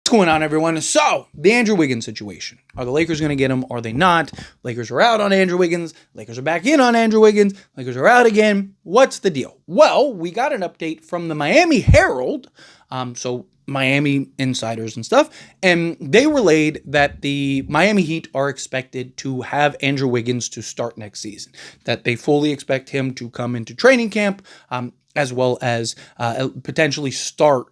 What's going on, everyone? So, the Andrew Wiggins situation. Are the Lakers going to get him? Are they not? Lakers are out on Andrew Wiggins. Lakers are back in on Andrew Wiggins. Lakers are out again. What's the deal? Well, we got an update from the Miami Herald, so Miami insiders and stuff, and they relayed that the Miami Heat are expected to have Andrew Wiggins to start next season, that they fully expect him to come into training camp, as well as potentially start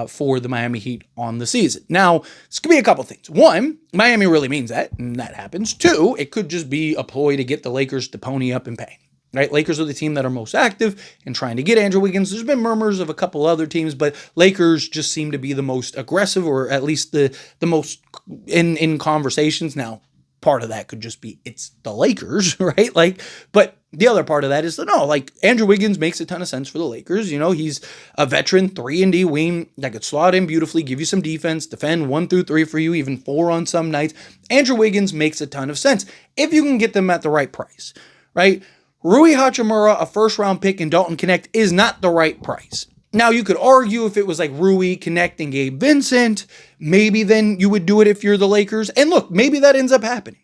for the Miami Heat on the season. Now, this could be a couple things. One, Miami really means that, and that happens. Two, it could just be a ploy to get the Lakers to pony up and pay. Right? Lakers are the team that are most active in trying to get Andrew Wiggins. There's been murmurs of a couple other teams, but Lakers just seem to be the most aggressive, or at least the most in conversations. Now, part of that could just be it's the Lakers, right? But the other part of that is that Andrew Wiggins makes a ton of sense for the Lakers. You know, he's a veteran 3-and-D wing that could slot in beautifully, give you some defense, defend 1 through 3 for you, even 4 on some nights. Andrew Wiggins makes a ton of sense if you can get them at the right price, right? Rui Hachimura, a first-round pick, and Dalton Connect is not the right price. Now, you could argue if it was like Rui, Connect, and Gabe Vincent, maybe then you would do it if you're the Lakers. And look, maybe that ends up happening.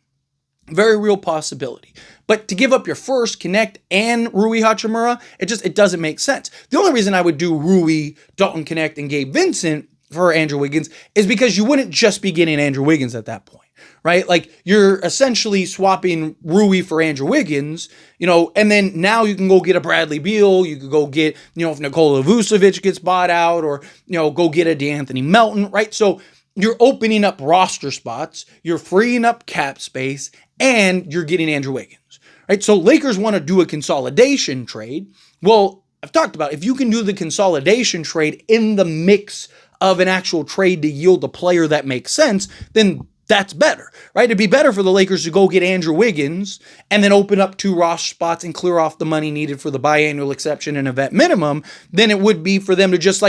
Very real possibility. But to give up your first, Connect, and Rui Hachimura, it doesn't make sense. The only reason I would do Rui, Dalton Connect, and Gabe Vincent for Andrew Wiggins is because you wouldn't just be getting Andrew Wiggins at that point, right? Like, you're essentially swapping Rui for Andrew Wiggins, and then now you can go get a Bradley Beal, you could go get, if Nikola Vucevic gets bought out, or, go get a DeAnthony Melton, right? So you're opening up roster spots, you're freeing up cap space, and you're getting Andrew Wiggins, right? So Lakers want to do a consolidation trade. Well, I've talked about if you can do the consolidation trade in the mix of an actual trade to yield a player that makes sense, then that's better, right? It'd be better for the Lakers to go get Andrew Wiggins and then open up 2 roster spots and clear off the money needed for the biannual exception and a vet minimum than it would be for them to just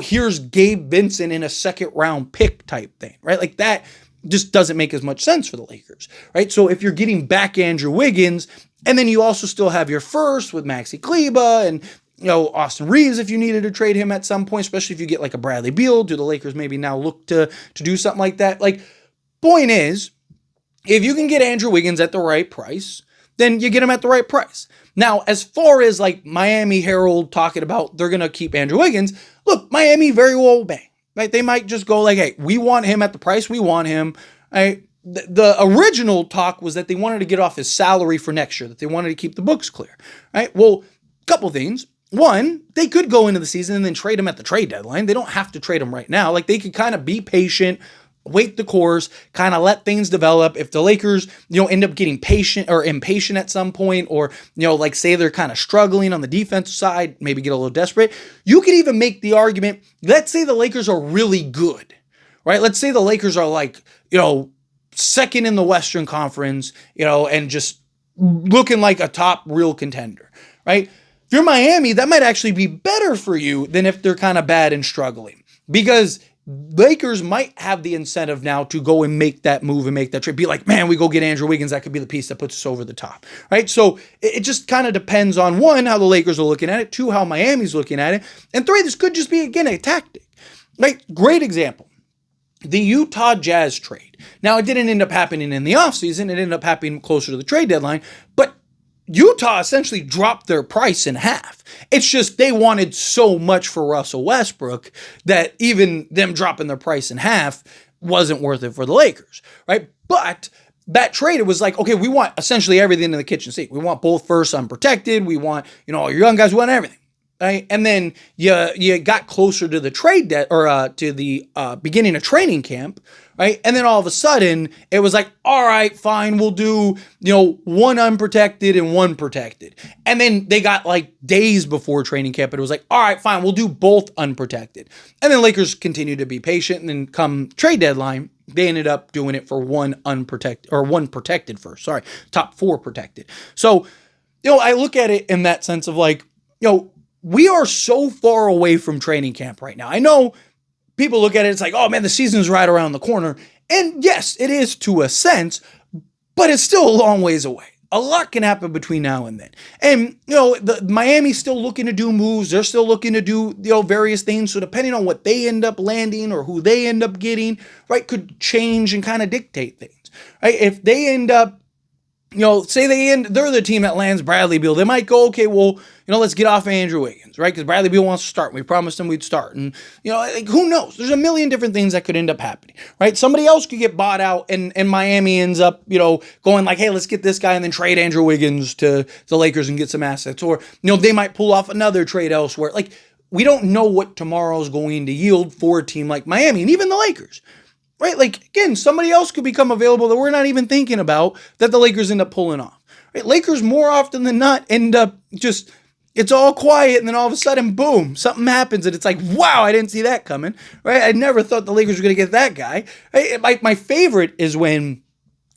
here's Gabe Vincent in a second round pick type thing, right? Like, that just doesn't make as much sense for the Lakers, right? So if you're getting back Andrew Wiggins, and then you also still have your first with Maxi Kleber and Austin Reeves, if you needed to trade him at some point, especially if you get like a Bradley Beal, do the Lakers maybe now look to do something like that? Point is, if you can get Andrew Wiggins at the right price, then you get him at the right price. Now, as far as Miami Herald talking about they're going to keep Andrew Wiggins, look, Miami very well may. Right? They might just go hey, we want him at the price we want him. Right? The original talk was that they wanted to get off his salary for next year, that they wanted to keep the books clear. Right? Well, a couple things. One, they could go into the season and then trade him at the trade deadline. They don't have to trade him right now. They could kind of be patient, wait the course, kind of let things develop. If the Lakers, end up getting patient or impatient at some point, or, say they're kind of struggling on the defensive side, maybe get a little desperate, you could even make the argument, let's say the Lakers are really good, right? Let's say the Lakers are second in the Western Conference, and just looking like a top real contender, right? If you're Miami, that might actually be better for you than if they're kind of bad and struggling, because Lakers might have the incentive now to go and make that move and make that trade. Be like, man, we go get Andrew Wiggins. That could be the piece that puts us over the top, right? So it just kind of depends on, 1, how the Lakers are looking at it, 2, how Miami's looking at it, and 3, this could just be, again, a tactic. Right? Great example. The Utah Jazz trade. Now, it didn't end up happening in the offseason. It ended up happening closer to the trade deadline, but Utah essentially dropped their price in half. It's just they wanted so much for Russell Westbrook that even them dropping their price in half wasn't worth it for the Lakers, right? But that trade, it was okay, we want essentially everything in the kitchen sink. We want both firsts unprotected. We want, all your young guys, we want everything. Right? And then you got closer to the trade to the beginning of training camp, right? And then all of a sudden it was all right, fine, we'll do 1 unprotected and 1 protected. And then they got days before training camp, and it was all right, fine, we'll do both unprotected. And then Lakers continued to be patient, and then come trade deadline, they ended up doing it for 1 unprotected or 1 protected first. Sorry, top 4 protected. So I look at it in that sense of we are so far away from training camp right now. I know people look at it, it's oh man, the season's right around the corner. And yes, it is to a sense, but it's still a long ways away. a lot can happen between now and then. And, the Miami's still looking to do moves. They're still looking to do, various things. So depending on what they end up landing or who they end up getting, right, could change and kind of dictate things, right? If they end up, say they're the team that lands Bradley Beal, they might go, okay, well, let's get off Andrew Wiggins, right? Because Bradley Beal wants to start. We promised him we'd start. And, who knows? There's a million different things that could end up happening, right? Somebody else could get bought out and Miami ends up, going like, hey, let's get this guy and then trade Andrew Wiggins to the Lakers and get some assets. Or, they might pull off another trade elsewhere. Like, we don't know what tomorrow's going to yield for a team like Miami and even the Lakers. Right? Like, again, somebody else could become available that we're not even thinking about that the Lakers end up pulling off. Right? Lakers, more often than not, end up just, it's all quiet, and then all of a sudden, boom, something happens, and it's like, wow, I didn't see that coming. Right? I never thought the Lakers were going to get that guy. Right? My favorite is when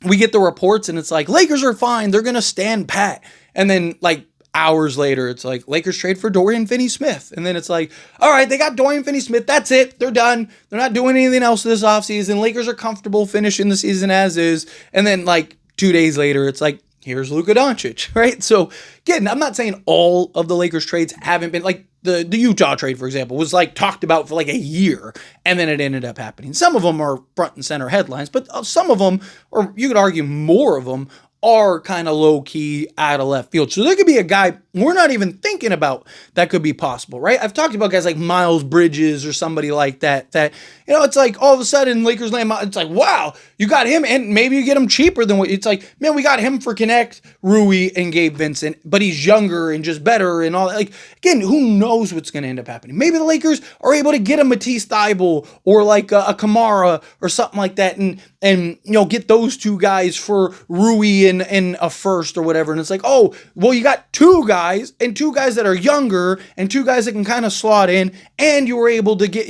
we get the reports, and it's like, Lakers are fine, they're going to stand pat. And then, like, hours later, it's like, Lakers trade for Dorian Finney-Smith. And then it's like, all right, they got Dorian Finney-Smith. That's it. They're done. They're not doing anything else this offseason. Lakers are comfortable finishing the season as is. And then, like, 2 days later, it's like, here's Luka Doncic, right? So, again, I'm not saying all of the Lakers trades haven't been, like, the Utah trade, for example, was, like, talked about for, like, a year, and then it ended up happening. Some of them are front and center headlines, but some of them, or you could argue more of them, are kind of low-key out of left field. So there could be a guy we're not even thinking about that could be possible, right? I've talked about guys like Miles Bridges or somebody like that, it's like all of a sudden Lakers land, it's like, wow, you got him, and maybe you get him cheaper than what, it's like, man, we got him for Connect, Rui, and Gabe Vincent, but he's younger and just better and all that. Like, again, who knows what's going to end up happening? Maybe the Lakers are able to get a Matisse Thybulle or like a Kamara or something like that and get those two guys for Rui and a first or whatever. And it's like, oh, well, you got two guys that are younger and two guys that can kind of slot in, and you were able to get,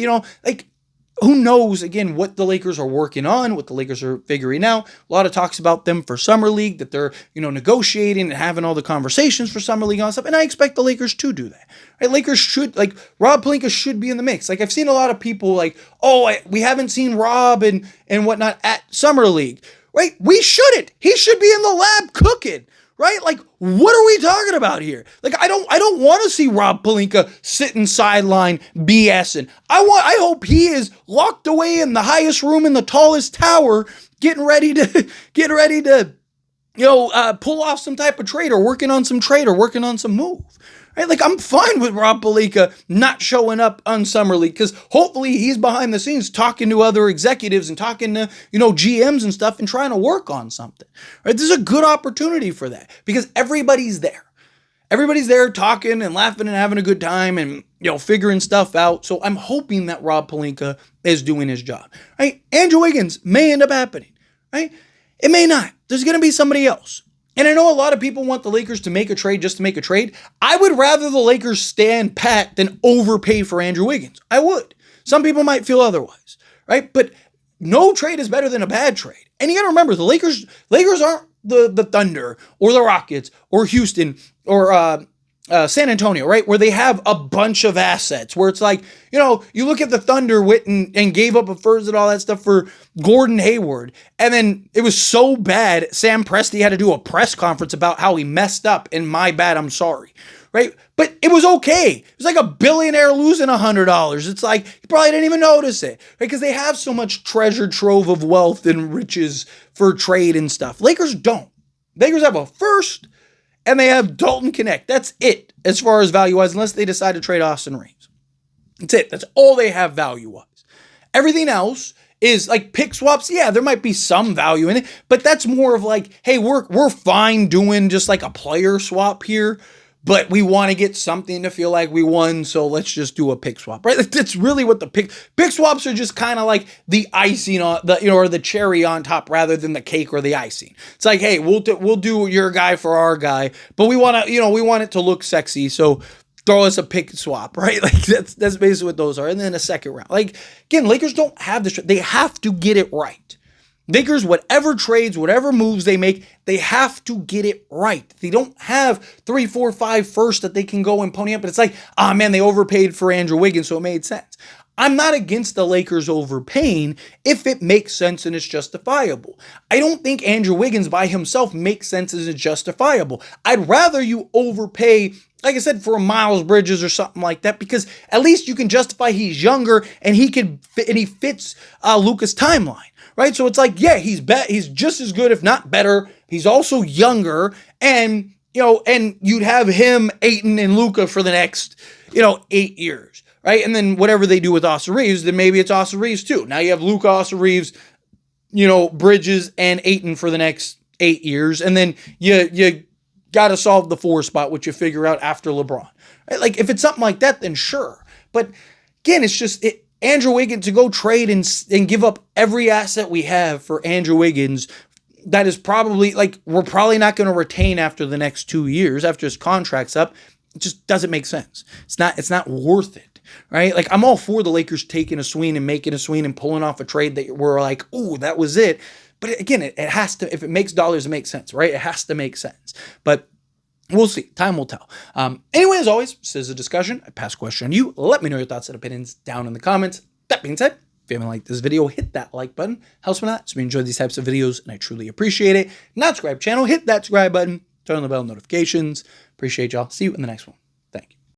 who knows, again, what the Lakers are working on, what the Lakers are figuring out. A lot of talks about them for Summer League, that they're, negotiating and having all the conversations for Summer League and all that stuff. And I expect the Lakers to do that. Right? Lakers should, Rob Pelinka should be in the mix. Like, I've seen a lot of people we haven't seen Rob and whatnot at Summer League. Right? We shouldn't. He should be in the lab cooking. Right? Like, what are we talking about here? Like, I don't want to see Rob Pelinka sitting sideline BSing. I hope he is locked away in the highest room in the tallest tower, getting ready to pull off some type of trade or working on some trade or working on some move. Right? Like, I'm fine with Rob Pelinka not showing up on Summer League because hopefully he's behind the scenes talking to other executives and talking to, GMs and stuff and trying to work on something. Right? This is a good opportunity for that because everybody's there. Everybody's there talking and laughing and having a good time and, figuring stuff out. So I'm hoping that Rob Pelinka is doing his job. Right? Andrew Wiggins may end up happening. Right? It may not. There's going to be somebody else. And I know a lot of people want the Lakers to make a trade just to make a trade. I would rather the Lakers stand pat than overpay for Andrew Wiggins. I would. Some people might feel otherwise, right? But no trade is better than a bad trade. And you got to remember, the Lakers aren't the Thunder or the Rockets or Houston or San Antonio, right? Where they have a bunch of assets where it's like, you look at the Thunder and gave up a first and all that stuff for Gordon Hayward. And then it was so bad, Sam Presti had to do a press conference about how he messed up and my bad, I'm sorry, right? But it was okay. It was like a billionaire losing $100. It's like, you probably didn't even notice it, right? Because they have so much treasure trove of wealth and riches for trade and stuff. Lakers don't. Lakers have a first, and they have Dalton Connect. That's it as far as value-wise, unless they decide to trade Austin Reeves. That's it. That's all they have value-wise. Everything else is like pick swaps. Yeah, there might be some value in it, but that's more of like, hey, we're fine doing just like a player swap here, but we want to get something to feel like we won, so let's just do a pick swap, right? That's really what the pick swaps are, just kind of like the icing on the, or the cherry on top rather than the cake or the icing. It's like, hey, we'll do your guy for our guy, but we want to, we want it to look sexy, so throw us a pick swap, right? Like that's basically what those are. And then a second round. Like, again, Lakers don't have this. They have to get it right. Lakers, whatever trades, whatever moves they make, they have to get it right. They don't have 3, 4, 5 first that they can go and pony up. But it's like, man, they overpaid for Andrew Wiggins, so it made sense. I'm not against the Lakers overpaying if it makes sense and it's justifiable. I don't think Andrew Wiggins by himself makes sense and is justifiable. I'd rather you overpay, like I said, for Miles Bridges or something like that, because at least you can justify he's younger and he fits Luka's timeline, right? So it's like, yeah, he's just as good, if not better. He's also younger, and and you'd have him, Ayton, and Luka for the next 8 years. Right? And then whatever they do with Austin Reeves, then maybe it's Austin Reeves too. Now you have Luka, Austin Reeves, Bridges, and Ayton for the next 8 years. And then you got to solve the 4 spot, which you figure out after LeBron. Right? Like, if it's something like that, then sure. But again, it's just Andrew Wiggins, to go trade and give up every asset we have for Andrew Wiggins, that is probably, we're probably not going to retain after the next 2 years, after his contract's up. It just doesn't make sense. It's not worth it. Right? Like, I'm all for the Lakers taking a swing and making a swing and pulling off a trade that we're like, ooh, that was it. But again, it has to, if it makes dollars, it makes sense, right? It has to make sense. But we'll see. Time will tell. Anyway, as always, this is a discussion. I pass a question on you. Let me know your thoughts and opinions down in the comments. That being said, if you haven't liked this video, hit that like button. Helps me out. So we enjoy these types of videos, and I truly appreciate it. Not subscribe channel, hit that subscribe button. Turn on the bell notifications. Appreciate y'all. See you in the next one.